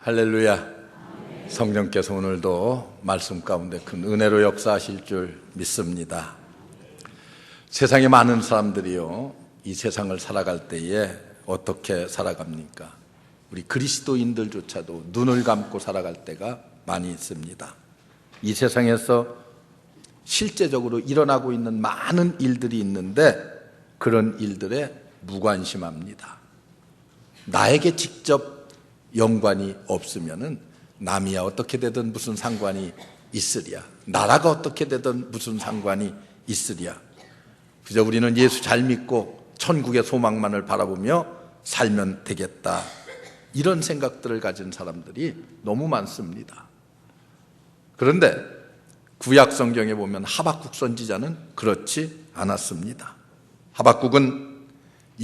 할렐루야. 성령께서 오늘도 말씀 가운데 큰 은혜로 역사하실 줄 믿습니다. 세상에 많은 사람들이요, 이 세상을 살아갈 때에 어떻게 살아갑니까? 우리 그리스도인들조차도 눈을 감고 살아갈 때가 많이 있습니다. 이 세상에서 실제적으로 일어나고 있는 많은 일들이 있는데 그런 일들에 무관심합니다. 나에게 직접 연관이 없으면은 남이야 어떻게 되든 무슨 상관이 있으랴, 나라가 어떻게 되든 무슨 상관이 있으랴, 그저 우리는 예수 잘 믿고 천국의 소망만을 바라보며 살면 되겠다, 이런 생각들을 가진 사람들이 너무 많습니다. 그런데 구약 성경에 보면 하박국 선지자는 그렇지 않았습니다. 하박국은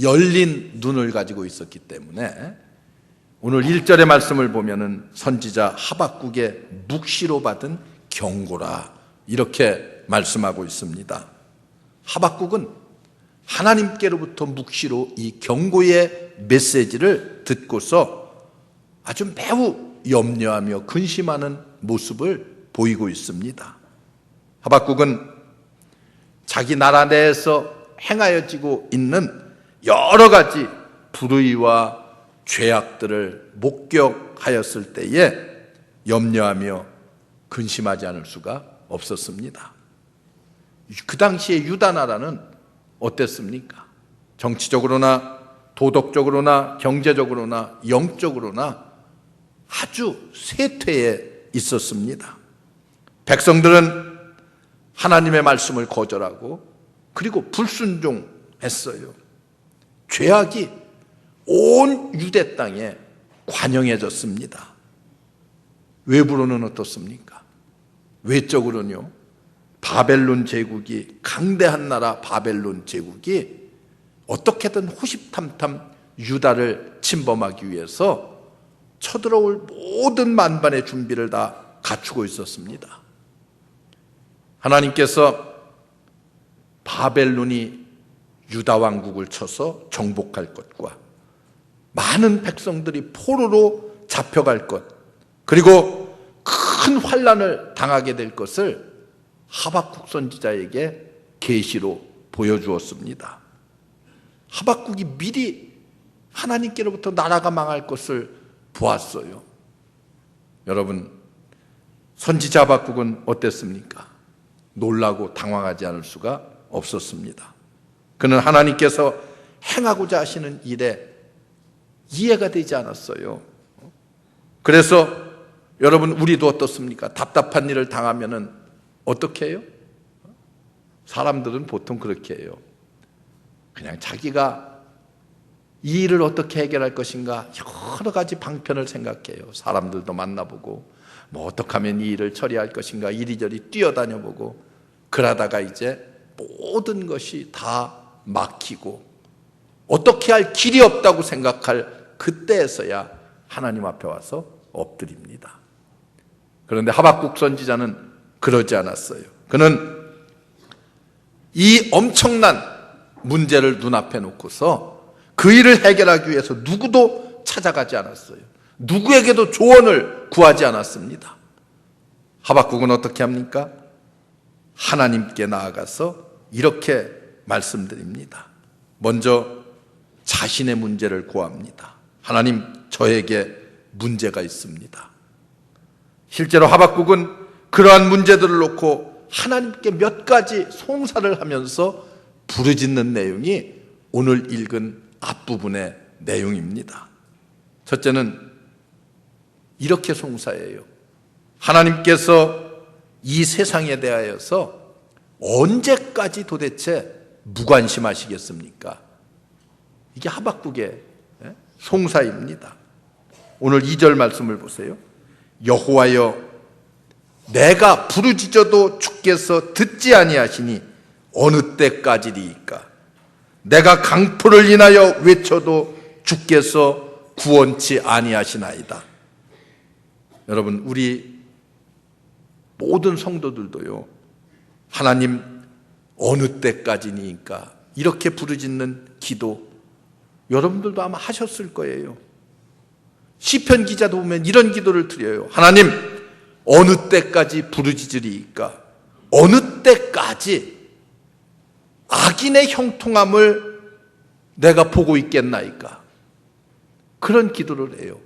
열린 눈을 가지고 있었기 때문에 오늘 1절의 말씀을 보면은 선지자 하박국의 묵시로 받은 경고라, 이렇게 말씀하고 있습니다. 하박국은 하나님께로부터 묵시로 이 경고의 메시지를 듣고서 아주 매우 염려하며 근심하는 모습을 보이고 있습니다. 하박국은 자기 나라 내에서 행하여지고 있는 여러 가지 불의와 죄악들을 목격하였을 때에 염려하며 근심하지 않을 수가 없었습니다. 그 당시에 유다 나라는 어땠습니까? 정치적으로나 도덕적으로나 경제적으로나 영적으로나 아주 쇠퇴해 있었습니다. 백성들은 하나님의 말씀을 거절하고 그리고 불순종했어요. 죄악이 온 유대 땅에 관영해졌습니다. 외부로는 어떻습니까? 외적으로는요, 바벨론 제국이, 강대한 나라 바벨론 제국이 어떻게든 호시탐탐 유다를 침범하기 위해서 쳐들어올 모든 만반의 준비를 다 갖추고 있었습니다. 하나님께서 바벨론이 유다 왕국을 쳐서 정복할 것과 많은 백성들이 포로로 잡혀갈 것, 그리고 큰 환난을 당하게 될 것을 하박국 선지자에게 계시로 보여주었습니다. 하박국이 미리 하나님께로부터 나라가 망할 것을 보았어요. 여러분, 선지자 하박국은 어땠습니까? 놀라고 당황하지 않을 수가 없었습니다. 그는 하나님께서 행하고자 하시는 일에 이해가 되지 않았어요. 그래서 여러분, 우리도 어떻습니까? 답답한 일을 당하면은 어떻게 해요? 사람들은 보통 그렇게 해요. 그냥 자기가 이 일을 어떻게 해결할 것인가 여러 가지 방편을 생각해요. 사람들도 만나보고 뭐 어떻게 하면 이 일을 처리할 것인가 이리저리 뛰어다녀보고, 그러다가 이제 모든 것이 다 막히고 어떻게 할 길이 없다고 생각할 그때에서야 하나님 앞에 와서 엎드립니다. 그런데 하박국 선지자는 그러지 않았어요. 그는 이 엄청난 문제를 눈앞에 놓고서 그 일을 해결하기 위해서 누구도 찾아가지 않았어요. 누구에게도 조언을 구하지 않았습니다. 하박국은 어떻게 합니까? 하나님께 나아가서 이렇게 말씀드립니다. 먼저 자신의 문제를 고합니다. 하나님, 저에게 문제가 있습니다. 실제로 하박국은 그러한 문제들을 놓고 하나님께 몇 가지 송사를 하면서 부르짖는 내용이 오늘 읽은 앞부분의 내용입니다. 첫째는 이렇게 송사해요. 하나님께서 이 세상에 대하여서 언제까지 도대체 무관심하시겠습니까? 이게 하박국의 송사입니다. 오늘 2절 말씀을 보세요. 여호와여, 내가 부르짖어도 주께서 듣지 아니하시니 어느 때까지리이까? 내가 강포를 인하여 외쳐도 주께서 구원치 아니하시나이다. 여러분, 우리 모든 성도들도요, 하나님 어느 때까지니까 이렇게 부르짖는 기도 여러분들도 아마 하셨을 거예요. 시편 기자도 보면 이런 기도를 드려요. 하나님, 어느 때까지 부르짖으리이까? 어느 때까지 악인의 형통함을 내가 보고 있겠나이까? 그런 기도를 해요.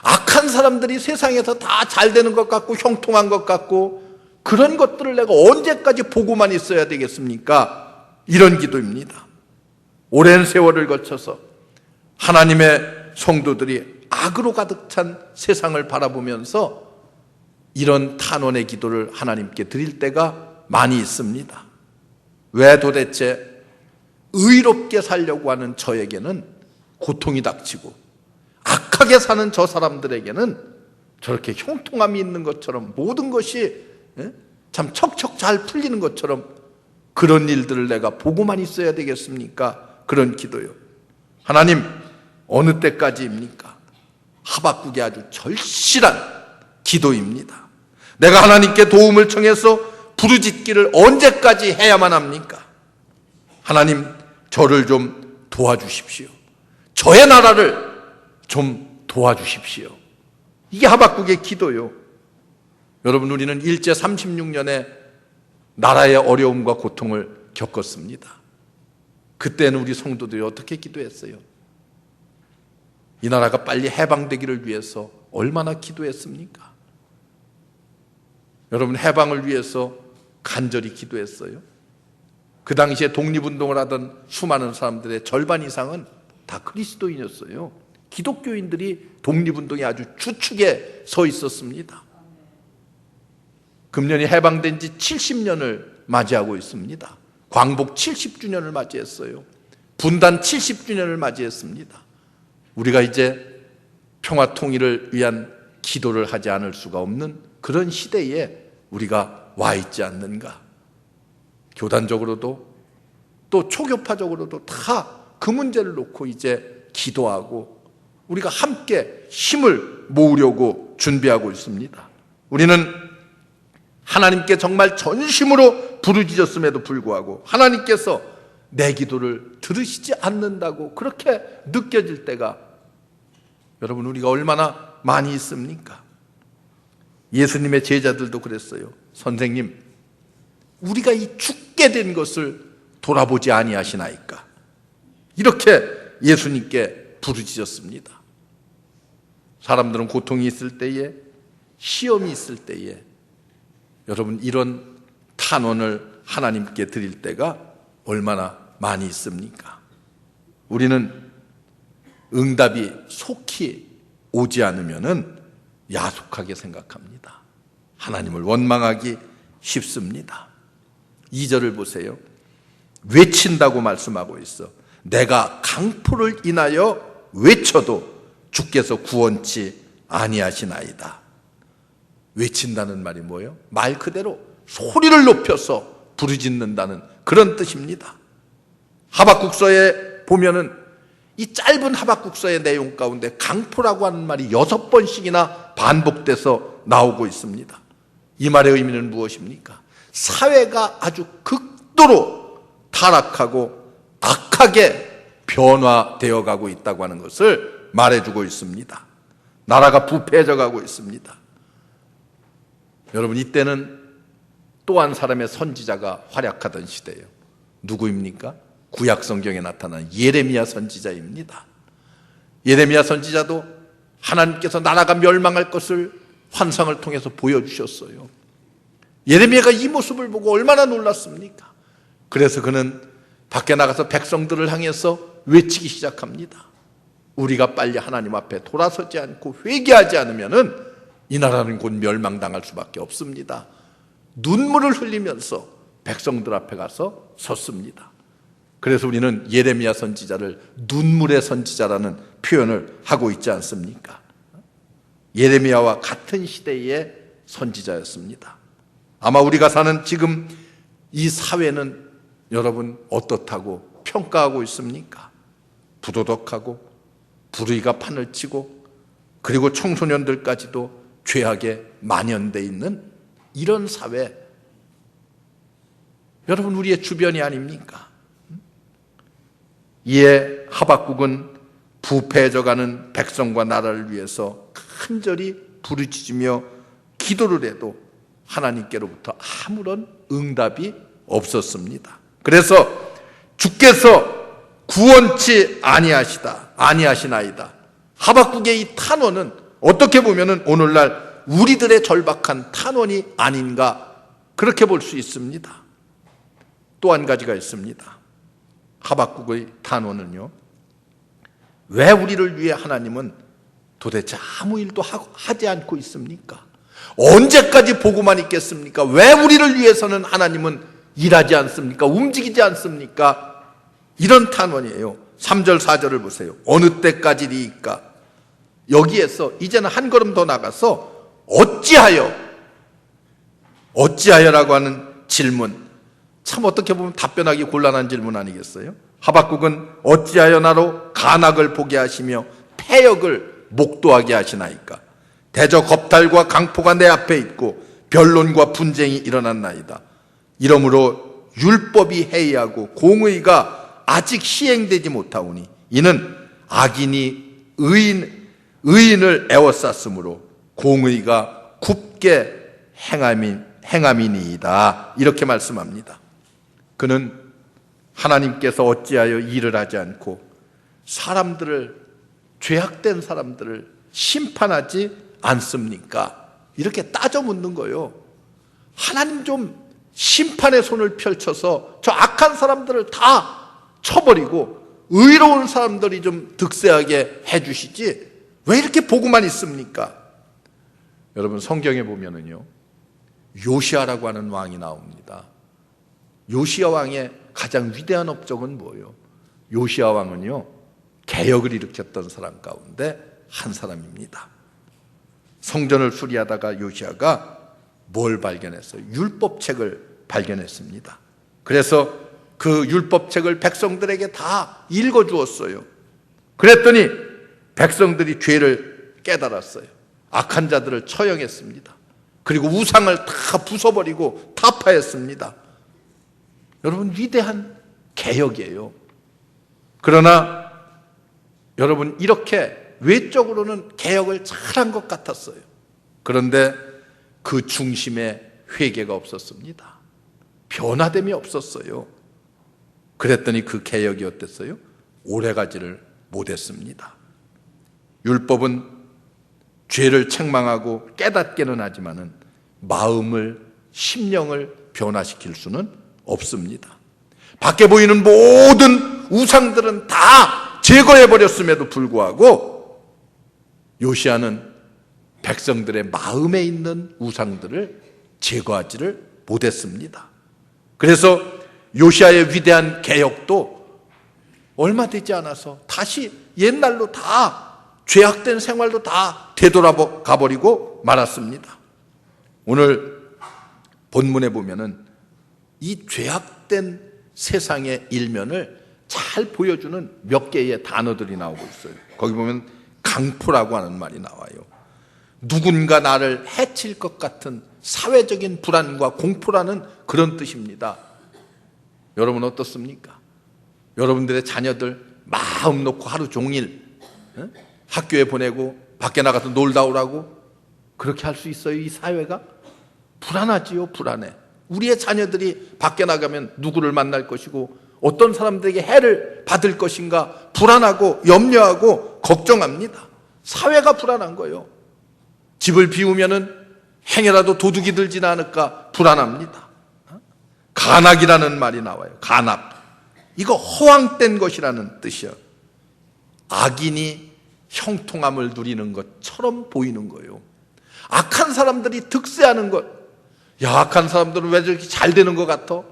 악한 사람들이 세상에서 다 잘 되는 것 같고 형통한 것 같고 그런 것들을 내가 언제까지 보고만 있어야 되겠습니까? 이런 기도입니다. 오랜 세월을 거쳐서 하나님의 성도들이 악으로 가득 찬 세상을 바라보면서 이런 탄원의 기도를 하나님께 드릴 때가 많이 있습니다. 왜 도대체 의롭게 살려고 하는 저에게는 고통이 닥치고 악하게 사는 저 사람들에게는 저렇게 형통함이 있는 것처럼 모든 것이 참 척척 잘 풀리는 것처럼 그런 일들을 내가 보고만 있어야 되겠습니까? 그런 기도요. 하나님, 어느 때까지입니까? 하박국의 아주 절실한 기도입니다. 내가 하나님께 도움을 청해서 부르짖기를 언제까지 해야만 합니까? 하나님, 저를 좀 도와주십시오. 저의 나라를 좀 도와주십시오. 이게 하박국의 기도요. 여러분, 우리는 일제 36년에 나라의 어려움과 고통을 겪었습니다. 그때는 우리 성도들이 어떻게 기도했어요? 이 나라가 빨리 해방되기를 위해서 얼마나 기도했습니까? 여러분, 해방을 위해서 간절히 기도했어요. 그 당시에 독립운동을 하던 수많은 사람들의 절반 이상은 다 그리스도인이었어요. 기독교인들이 독립운동에 아주 주축에 서 있었습니다. 금년이 해방된 지 70년을 맞이하고 있습니다. 광복 70주년을 맞이했어요. 분단 70주년을 맞이했습니다. 우리가 이제 평화 통일을 위한 기도를 하지 않을 수가 없는 그런 시대에 우리가 와 있지 않는가. 교단적으로도 또 초교파적으로도 다 그 문제를 놓고 이제 기도하고 우리가 함께 힘을 모으려고 준비하고 있습니다. 우리는 하나님께 정말 전심으로 부르짖었음에도 불구하고 하나님께서 내 기도를 들으시지 않는다고 그렇게 느껴질 때가 여러분 우리가 얼마나 많이 있습니까? 예수님의 제자들도 그랬어요. 선생님, 우리가 이 죽게 된 것을 돌아보지 아니하시나이까? 이렇게 예수님께 부르짖었습니다. 사람들은 고통이 있을 때에, 시험이 있을 때에 여러분 이런 탄원을 하나님께 드릴 때가 얼마나 많이 있습니까? 우리는 응답이 속히 오지 않으면은 야속하게 생각합니다. 하나님을 원망하기 쉽습니다. 2절을 보세요. 외친다고 말씀하고 있어. 내가 강포를 인하여 외쳐도 주께서 구원치 아니하시나이다. 외친다는 말이 뭐예요? 말 그대로 소리를 높여서 부르짖는다는 그런 뜻입니다. 하박국서에 보면은 이 짧은 하박국서의 내용 가운데 강포라고 하는 말이 6번씩이나 반복돼서 나오고 있습니다. 이 말의 의미는 무엇입니까? 사회가 아주 극도로 타락하고 악하게 변화되어 가고 있다고 하는 것을 말해주고 있습니다. 나라가 부패해져 가고 있습니다. 여러분, 이때는 또 한 사람의 선지자가 활약하던 시대예요. 누구입니까? 구약 성경에 나타난 예레미야 선지자입니다. 예레미야 선지자도 하나님께서 나라가 멸망할 것을 환상을 통해서 보여주셨어요. 예레미야가 이 모습을 보고 얼마나 놀랐습니까? 그래서 그는 밖에 나가서 백성들을 향해서 외치기 시작합니다. 우리가 빨리 하나님 앞에 돌아서지 않고 회개하지 않으면은 이 나라는 곧 멸망당할 수밖에 없습니다. 눈물을 흘리면서 백성들 앞에 가서 섰습니다. 그래서 우리는 예레미야 선지자를 눈물의 선지자라는 표현을 하고 있지 않습니까? 예레미야와 같은 시대의 선지자였습니다. 아마 우리가 사는 지금 이 사회는 여러분 어떻다고 평가하고 있습니까? 부도덕하고 불의가 판을 치고 그리고 청소년들까지도 죄악에 만연돼 있는 이런 사회, 여러분 우리의 주변이 아닙니까? 이에 하박국은 부패해져가는 백성과 나라를 위해서 간절히 부르짖으며 기도를 해도 하나님께로부터 아무런 응답이 없었습니다. 그래서 주께서 구원치 아니하시나이다. 하박국의 이 탄원은 어떻게 보면은 오늘날 우리들의 절박한 탄원이 아닌가 그렇게 볼 수 있습니다. 또 한 가지가 있습니다. 하박국의 탄원은요, 왜 우리를 위해 하나님은 도대체 아무 일도 하지 않고 있습니까? 언제까지 보고만 있겠습니까? 왜 우리를 위해서는 하나님은 일하지 않습니까? 움직이지 않습니까? 이런 탄원이에요. 3절 4절을 보세요. 어느 때까지리이까? 여기에서 이제는 한 걸음 더 나가서 어찌하여라고 하는 질문, 참 어떻게 보면 답변하기 곤란한 질문 아니겠어요? 하박국은 어찌하여 나로 간악을 보게 하시며 패역을 목도하게 하시나이까? 대저 겁탈과 강포가 내 앞에 있고 변론과 분쟁이 일어났나이다. 이러므로 율법이 해이하고 공의가 아직 시행되지 못하오니 이는 악인이 의인을 애워쌌으므로 공의가 굽게 행함이니이다. 이렇게 말씀합니다. 그는 하나님께서 어찌하여 일을 하지 않고 죄악된 사람들을 심판하지 않습니까? 이렇게 따져 묻는 거예요. 하나님 좀 심판의 손을 펼쳐서 저 악한 사람들을 다 쳐버리고 의로운 사람들이 좀 득세하게 해주시지 왜 이렇게 보고만 있습니까? 여러분, 성경에 보면은요, 요시아라고 하는 왕이 나옵니다. 요시아 왕의 가장 위대한 업적은 뭐예요? 요시아 왕은요, 개혁을 일으켰던 사람 가운데 한 사람입니다. 성전을 수리하다가 요시아가 뭘 발견했어요? 율법책을 발견했습니다. 그래서 그 율법책을 백성들에게 다 읽어주었어요. 그랬더니 백성들이 죄를 깨달았어요. 악한 자들을 처형했습니다. 그리고 우상을 다 부숴버리고 타파했습니다. 여러분, 위대한 개혁이에요. 그러나 여러분, 이렇게 외적으로는 개혁을 잘한 것 같았어요. 그런데 그 중심에 회개가 없었습니다. 변화됨이 없었어요. 그랬더니 그 개혁이 어땠어요? 오래가지를 못했습니다. 율법은 죄를 책망하고 깨닫게는 하지만은 마음을, 심령을 변화시킬 수는 없습니다. 밖에 보이는 모든 우상들은 다 제거해버렸음에도 불구하고 요시아는 백성들의 마음에 있는 우상들을 제거하지를 못했습니다. 그래서 요시아의 위대한 개혁도 얼마 되지 않아서 다시 옛날로 다 죄악된 생활도 다 되돌아가 버리고 말았습니다. 오늘 본문에 보면은 이 죄악된 세상의 일면을 잘 보여주는 몇 개의 단어들이 나오고 있어요. 거기 보면 강포라고 하는 말이 나와요. 누군가 나를 해칠 것 같은 사회적인 불안과 공포라는 그런 뜻입니다. 여러분 어떻습니까? 여러분들의 자녀들 마음 놓고 하루 종일 학교에 보내고 밖에 나가서 놀다 오라고 그렇게 할 수 있어요? 이 사회가? 불안하지요. 불안해. 우리의 자녀들이 밖에 나가면 누구를 만날 것이고 어떤 사람들에게 해를 받을 것인가 불안하고 염려하고 걱정합니다. 사회가 불안한 거예요. 집을 비우면은 행여라도 도둑이 들지는 않을까 불안합니다. 간악이라는 말이 나와요. 간악. 이거 허황된 것이라는 뜻이요. 악인이 형통함을 누리는 것처럼 보이는 거예요. 악한 사람들이 득세하는 것. 야, 악한 사람들은 왜 저렇게 잘 되는 것 같아?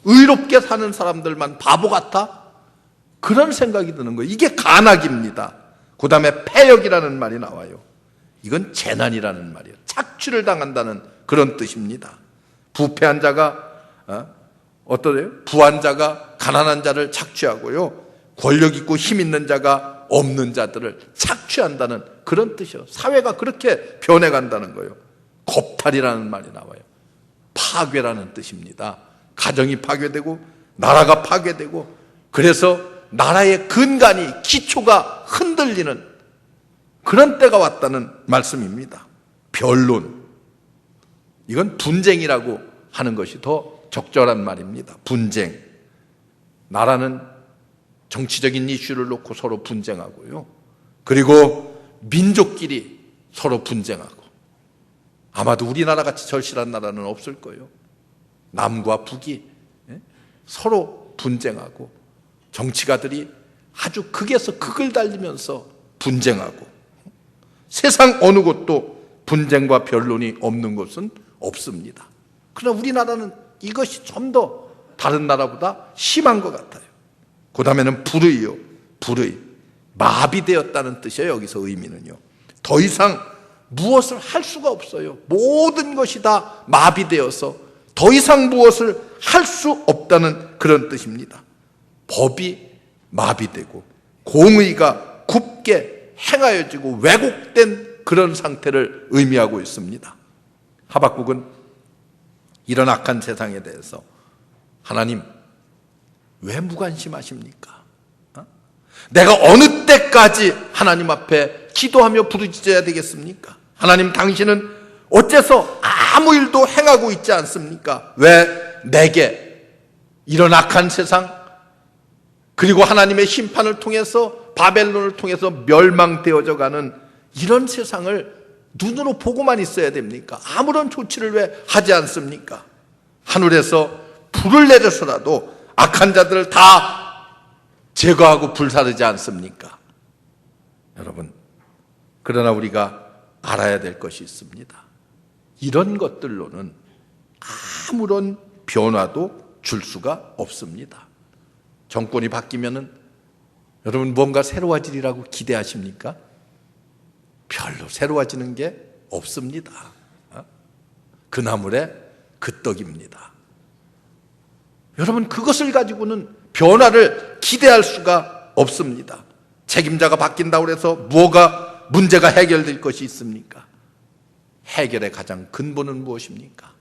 의롭게 사는 사람들만 바보 같아? 그런 생각이 드는 거예요. 이게 간악입니다. 그 다음에 패역이라는 말이 나와요. 이건 재난이라는 말이에요. 착취를 당한다는 그런 뜻입니다. 부패한 자가 어떠래요? 부한 자가 가난한 자를 착취하고요. 권력 있고 힘 있는 자가 없는 자들을 착취한다는 그런 뜻이에요. 사회가 그렇게 변해간다는 거예요. 겁탈이라는 말이 나와요. 파괴라는 뜻입니다. 가정이 파괴되고 나라가 파괴되고 그래서 나라의 근간이 기초가 흔들리는 그런 때가 왔다는 말씀입니다. 변론, 이건 분쟁이라고 하는 것이 더 적절한 말입니다. 분쟁. 나라는 정치적인 이슈를 놓고 서로 분쟁하고요. 그리고 민족끼리 서로 분쟁하고. 아마도 우리나라 같이 절실한 나라는 없을 거예요. 남과 북이 서로 분쟁하고 정치가들이 아주 극에서 극을 달리면서 분쟁하고, 세상 어느 곳도 분쟁과 변론이 없는 곳은 없습니다. 그러나 우리나라는 이것이 좀 더 다른 나라보다 심한 것 같아요. 그 다음에는 불의요. 불의. 마비되었다는 뜻이에요. 여기서 의미는요. 더 이상 무엇을 할 수가 없어요. 모든 것이 다 마비되어서 더 이상 무엇을 할 수 없다는 그런 뜻입니다. 법이 마비되고 공의가 굽게 행하여지고 왜곡된 그런 상태를 의미하고 있습니다. 하박국은 이런 악한 세상에 대해서 하나님 왜 무관심하십니까? 내가 어느 때까지 하나님 앞에 기도하며 부르짖어야 되겠습니까? 하나님, 당신은 어째서 아무 일도 행하고 있지 않습니까? 왜 내게 이런 악한 세상, 그리고 하나님의 심판을 통해서 바벨론을 통해서 멸망되어져 가는 이런 세상을 눈으로 보고만 있어야 됩니까? 아무런 조치를 왜 하지 않습니까? 하늘에서 불을 내려서라도 악한 자들을 다 제거하고 불사르지 않습니까? 여러분, 그러나 우리가 알아야 될 것이 있습니다. 이런 것들로는 아무런 변화도 줄 수가 없습니다. 정권이 바뀌면은 여러분 뭔가 새로워지리라고 기대하십니까? 별로 새로워지는 게 없습니다. 그 나물에 그 떡입니다. 여러분, 그것을 가지고는 변화를 기대할 수가 없습니다. 책임자가 바뀐다고 해서 뭐가 문제가 해결될 것이 있습니까? 해결의 가장 근본은 무엇입니까?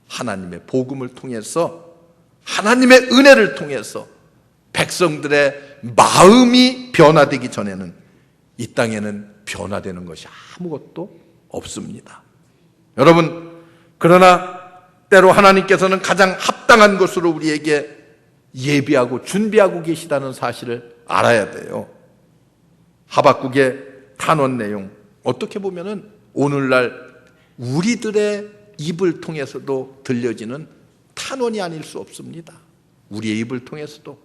하나님의 복음을 통해서, 하나님의 은혜를 통해서 백성들의 마음이 변화되기 전에는 이 땅에는 변화되는 것이 아무것도 없습니다. 여러분, 그러나 때로 하나님께서는 가장 합당한 것으로 우리에게 예비하고 준비하고 계시다는 사실을 알아야 돼요. 하박국의 탄원 내용, 어떻게 보면은 오늘날 우리들의 입을 통해서도 들려지는 탄원이 아닐 수 없습니다. 우리의 입을 통해서도,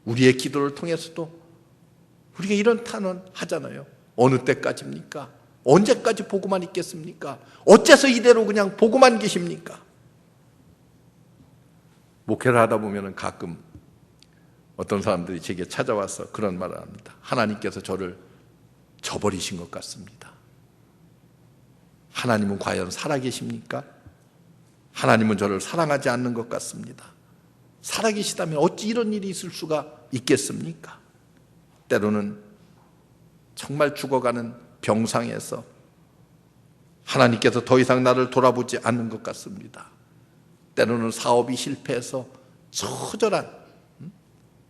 우리의 기도를 통해서도 우리가 이런 탄원 하잖아요. 어느 때까지입니까? 언제까지 보고만 있겠습니까? 어째서 이대로 그냥 보고만 계십니까? 목회를 하다 보면 가끔 어떤 사람들이 제게 찾아와서 그런 말을 합니다. 하나님께서 저를 저버리신 것 같습니다. 하나님은 과연 살아계십니까? 하나님은 저를 사랑하지 않는 것 같습니다. 살아계시다면 어찌 이런 일이 있을 수가 있겠습니까? 때로는 정말 죽어가는 병상에서 하나님께서 더 이상 나를 돌아보지 않는 것 같습니다. 때로는 사업이 실패해서 처절한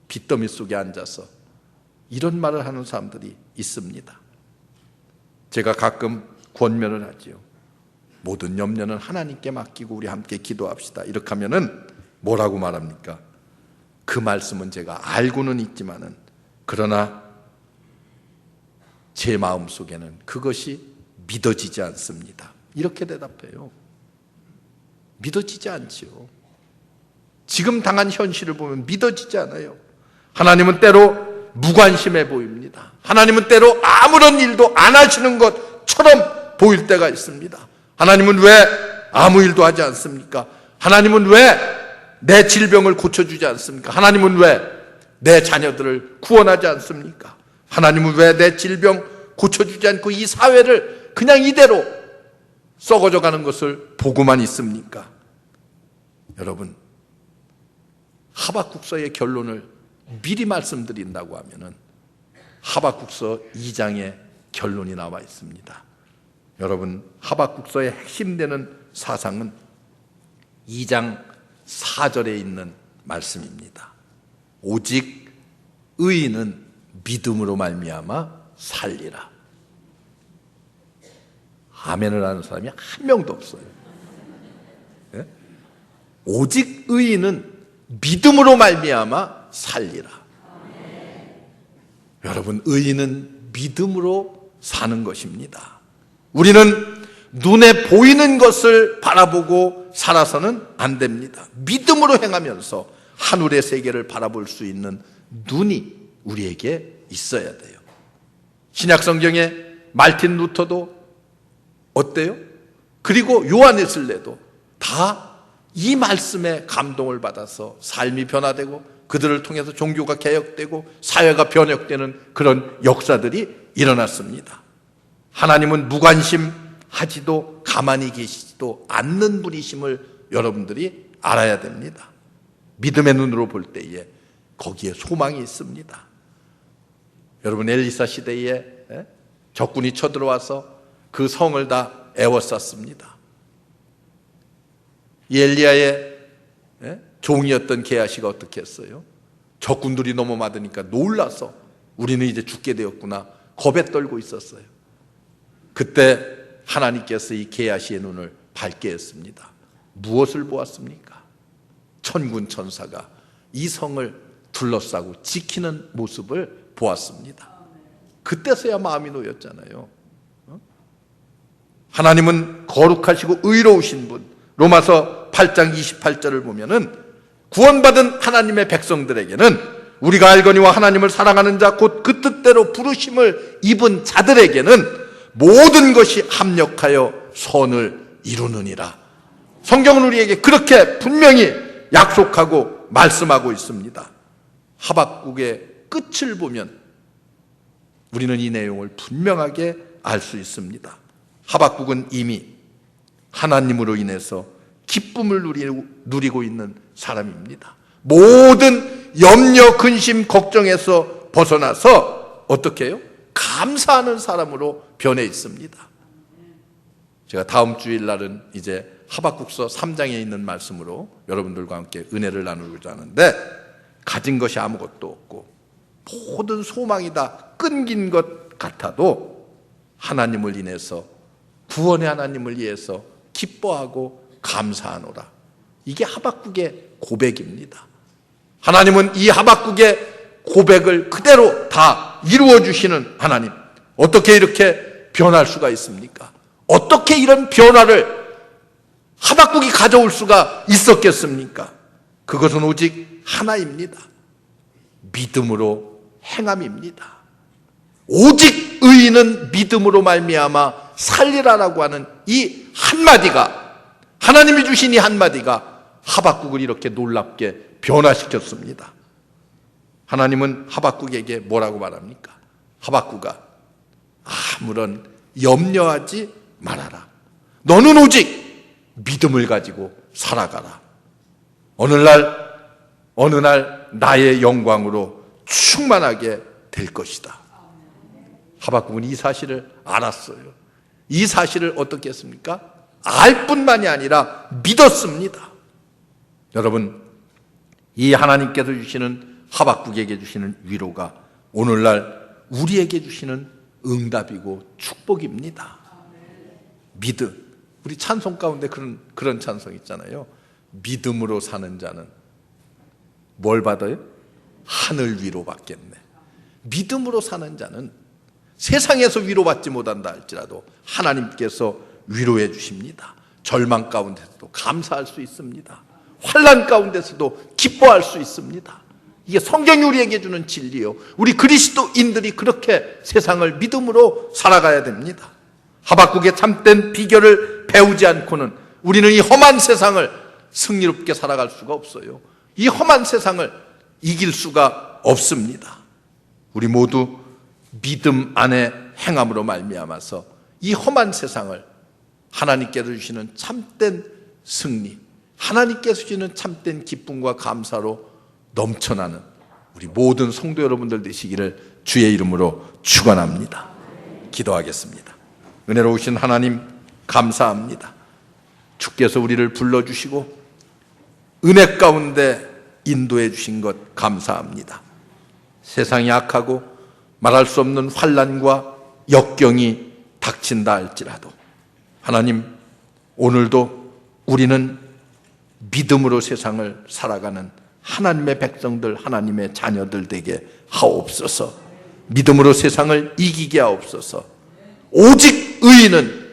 빚더미 속에 앉아서 이런 말을 하는 사람들이 있습니다. 제가 가끔 권면을 하지요. 모든 염려는 하나님께 맡기고 우리 함께 기도합시다. 이렇게 하면은 뭐라고 말합니까? 그 말씀은 제가 알고는 있지만은, 그러나 제 마음속에는 그것이 믿어지지 않습니다. 이렇게 대답해요. 믿어지지 않지요. 지금 당한 현실을 보면 믿어지지 않아요. 하나님은 때로 무관심해 보입니다. 하나님은 때로 아무런 일도 안 하시는 것처럼 보일 때가 있습니다. 하나님은 왜 아무 일도 하지 않습니까? 하나님은 왜 내 질병을 고쳐주지 않습니까? 하나님은 왜 내 자녀들을 구원하지 않습니까? 하나님은 왜 내 질병 고쳐주지 않고 이 사회를 그냥 이대로 썩어져 가는 것을 보고만 있습니까? 여러분, 하박국서의 결론을 미리 말씀드린다고 하면은 하박국서 2장의 결론이 나와 있습니다. 여러분, 하박국서의 핵심되는 사상은 2장 4절에 있는 말씀입니다. 오직 의인은 믿음으로 말미암아 살리라. 아멘을 하는 사람이 한 명도 없어요. 예? 오직 의인은 믿음으로 말미암아 살리라. 여러분, 의인은 믿음으로 사는 것입니다. 우리는 눈에 보이는 것을 바라보고 살아서는 안 됩니다. 믿음으로 행하면서 하늘의 세계를 바라볼 수 있는 눈이 우리에게 있어야 돼요. 신약 성경에 말틴 루터도 어때요? 그리고 요한 웨슬레도 다 이 말씀에 감동을 받아서 삶이 변화되고 그들을 통해서 종교가 개혁되고 사회가 변혁되는 그런 역사들이 일어났습니다. 하나님은 무관심하지도 가만히 계시지도 않는 분이심을 여러분들이 알아야 됩니다. 믿음의 눈으로 볼 때에 거기에 소망이 있습니다. 여러분, 엘리사 시대에 적군이 쳐들어와서 그 성을 다 에워쌌습니다. 이 엘리야의 종이었던 게하시가 어떻게 했어요? 적군들이 너무 많으니까 놀라서 우리는 이제 죽게 되었구나 겁에 떨고 있었어요. 그때 하나님께서 이 게하시의 눈을 밝게 했습니다. 무엇을 보았습니까? 천군 천사가 이 성을 둘러싸고 지키는 모습을 보았습니다. 그때서야 마음이 놓였잖아요. 하나님은 거룩하시고 의로우신 분. 로마서 8장 28절을 보면은 구원받은 하나님의 백성들에게는 우리가 알거니와 하나님을 사랑하는 자 곧 그 뜻대로 부르심을 입은 자들에게는 모든 것이 합력하여 선을 이루느니라. 성경은 우리에게 그렇게 분명히 약속하고 말씀하고 있습니다. 하박국의 끝을 보면 우리는 이 내용을 분명하게 알 수 있습니다. 하박국은 이미 하나님으로 인해서 기쁨을 누리고 있는 사람입니다. 모든 염려, 근심, 걱정에서 벗어나서 어떻게 해요? 감사하는 사람으로 변해 있습니다. 제가 다음 주일날은 이제 하박국서 3장에 있는 말씀으로 여러분들과 함께 은혜를 나누고자 하는데, 가진 것이 아무것도 없고 모든 소망이 다 끊긴 것 같아도 하나님을 인해서, 구원의 하나님을 위해서 기뻐하고 감사하노라. 이게 하박국의 고백입니다. 하나님은 이 하박국의 고백을 그대로 다 이루어 주시는 하나님. 어떻게 이렇게 변할 수가 있습니까? 어떻게 이런 변화를 하박국이 가져올 수가 있었겠습니까? 그것은 오직 하나입니다. 믿음으로 행함입니다. 오직 의인은 믿음으로 말미암아 살리라라고 하는 이 한마디가, 하나님이 주신 이 한마디가 하박국을 이렇게 놀랍게 변화시켰습니다. 하나님은 하박국에게 뭐라고 말합니까? 하박국아, 아무런 염려하지 말아라. 너는 오직 믿음을 가지고 살아가라. 어느 날 나의 영광으로 충만하게 될 것이다. 하박국은 이 사실을 알았어요. 이 사실을 어떻게 했습니까? 알 뿐만이 아니라 믿었습니다. 여러분, 이 하나님께서 주시는, 하박국에게 주시는 위로가 오늘날 우리에게 주시는 응답이고 축복입니다. 믿음. 우리 찬송 가운데 그런 찬송 있잖아요. 믿음으로 사는 자는 뭘 받아요? 하늘 위로 받겠네. 믿음으로 사는 자는 세상에서 위로받지 못한다 할지라도 하나님께서 위로해 주십니다. 절망 가운데서도 감사할 수 있습니다. 환난 가운데서도 기뻐할 수 있습니다. 이게 성경이 우리에게 주는 진리요. 우리 그리스도인들이 그렇게 세상을 믿음으로 살아가야 됩니다. 하박국의 참된 비결을 배우지 않고는 우리는 이 험한 세상을 승리롭게 살아갈 수가 없어요. 이 험한 세상을 이길 수가 없습니다. 우리 모두 믿음 안에 행함으로 말미암아서 이 험한 세상을 하나님께서 주시는 참된 승리, 하나님께서 주시는 참된 기쁨과 감사로 넘쳐나는 우리 모든 성도 여러분들 되시기를 주의 이름으로 축원합니다. 기도하겠습니다. 은혜로우신 하나님, 감사합니다. 주께서 우리를 불러주시고 은혜 가운데 인도해 주신 것 감사합니다. 세상이 악하고 말할 수 없는 환난과 역경이 닥친다 할지라도 하나님, 오늘도 우리는 믿음으로 세상을 살아가는 하나님의 백성들, 하나님의 자녀들 되게 하옵소서. 믿음으로 세상을 이기게 하옵소서. 오직 의인은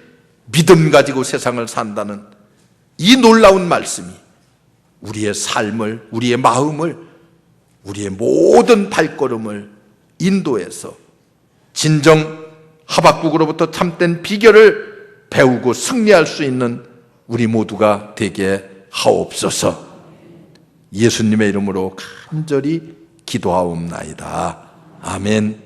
믿음 가지고 세상을 산다는 이 놀라운 말씀이 우리의 삶을, 우리의 마음을, 우리의 모든 발걸음을 인도해서 진정 하박국으로부터 참된 비결을 배우고 승리할 수 있는 우리 모두가 되게 하옵소서. 예수님의 이름으로 간절히 기도하옵나이다. 아멘.